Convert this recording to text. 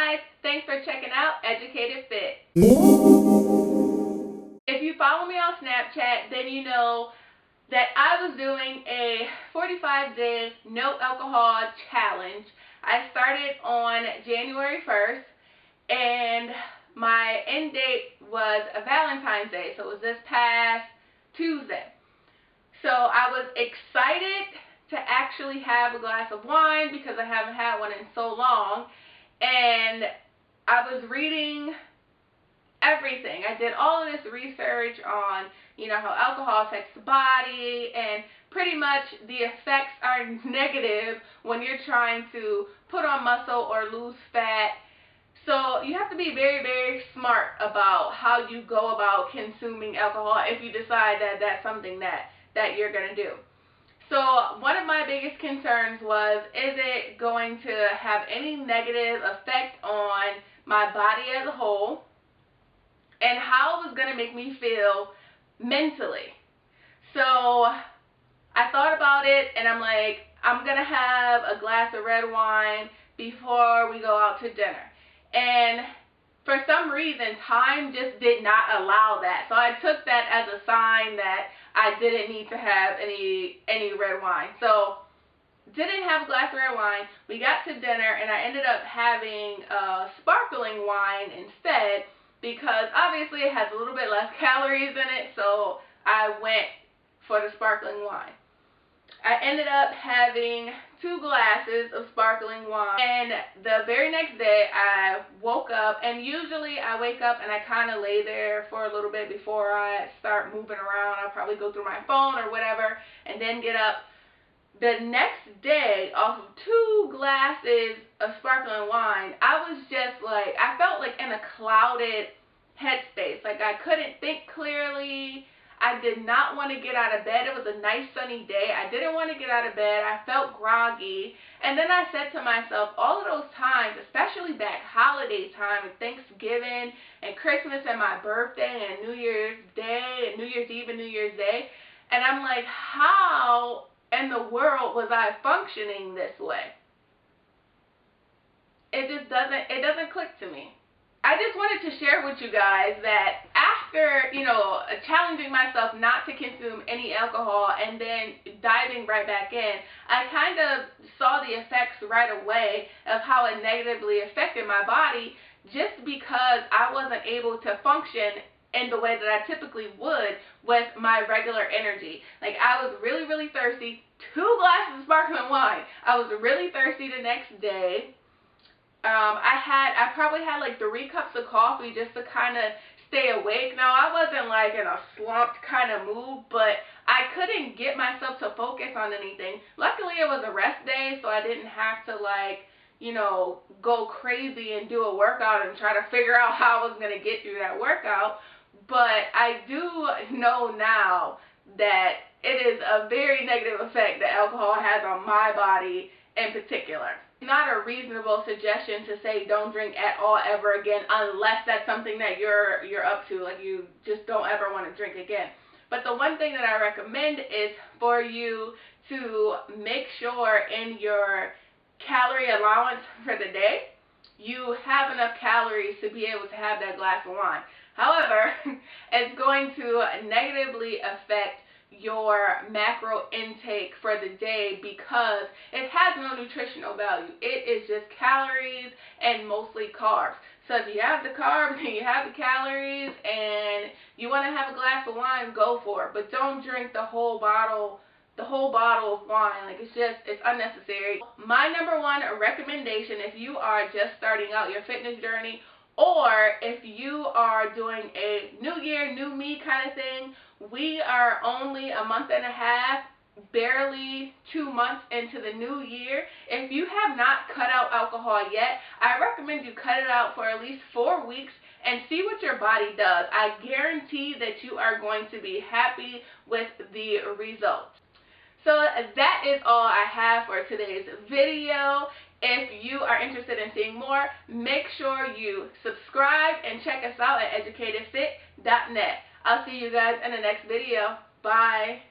guys, thanks for checking out Educated Fit. If you follow me on Snapchat, then you know that I was doing a 45-day no alcohol challenge. I started on January 1st, and my end date was a Valentine's Day, so it was this past Tuesday. So I was excited to actually have a glass of wine because I haven't had one in so long, and I was reading everything. I did all of this research on, how alcohol affects the body, and pretty much the effects are negative when you're trying to put on muscle or lose fat. So you have to be very, very smart about how you go about consuming alcohol if you decide that that's something that you're going to do. So one of my biggest concerns was, is it going to have any negative effect on my body as a whole, and how it was going to make me feel mentally. So I thought about it, and I'm like, I'm going to have a glass of red wine before we go out to dinner. And for some reason, time just did not allow that. So I took that as a sign that I didn't need to have any red wine. So didn't have a glass of red wine. We got to dinner, and I ended up having sparkling wine instead, because obviously it has a little bit less calories in it, so I went for the sparkling wine. I ended up having 2 glasses of sparkling wine, and the very next day I woke up, and usually I wake up and I kind of lay there for a little bit before I start moving around. I'll probably go through my phone or whatever and then get up. The next day, off of 2 glasses of sparkling wine, I was just like, I felt like in a clouded headspace. Like I couldn't think clearly. I did not want to get out of bed. It was a nice sunny day. I didn't want to get out of bed. I felt groggy. And then I said to myself, all of those times, especially back holiday time and Thanksgiving and Christmas and my birthday and New Year's Day and New Year's Eve and New Year's Day, and I'm like, how in the world was I functioning this way? It doesn't click to me. I just wanted to share with you guys that after, challenging myself not to consume any alcohol and then diving right back in, I kind of saw the effects right away of how it negatively affected my body, just because I wasn't able to function in the way that I typically would with my regular energy. Like I was really, really thirsty. 2 glasses of sparkling wine. I was really thirsty the next day. I probably had like 3 cups of coffee just to kind of stay awake. Now, I wasn't like in a slumped kind of mood, but I couldn't get myself to focus on anything. Luckily, it was a rest day, so I didn't have to go crazy and do a workout and try to figure out how I was going to get through that workout. But I do know now that it is a very negative effect that alcohol has on my body in particular. Not a reasonable suggestion to say don't drink at all ever again, unless that's something that you're up to, like you just don't ever want to drink again. But the one thing that I recommend is for you to make sure in your calorie allowance for the day, you have enough calories to be able to have that glass of wine. However, it's going to negatively affect your macro intake for the day because it has no nutritional value. It is just calories and mostly carbs. So if you have the carbs and you have the calories and you want to have a glass of wine, go for it. But don't drink the whole bottle of wine. Like it's unnecessary. My number 1 recommendation, if you are just starting out your fitness journey, or if you are doing a new year, new me kind of thing, we are only a month and a half, barely 2 months into the new year. If you have not cut out alcohol yet, I recommend you cut it out for at least 4 weeks and see what your body does. I guarantee that you are going to be happy with the results. So that is all I have for today's video. If you are interested in seeing more, make sure you subscribe and check us out at educatedfit.net. I'll see you guys in the next video. Bye.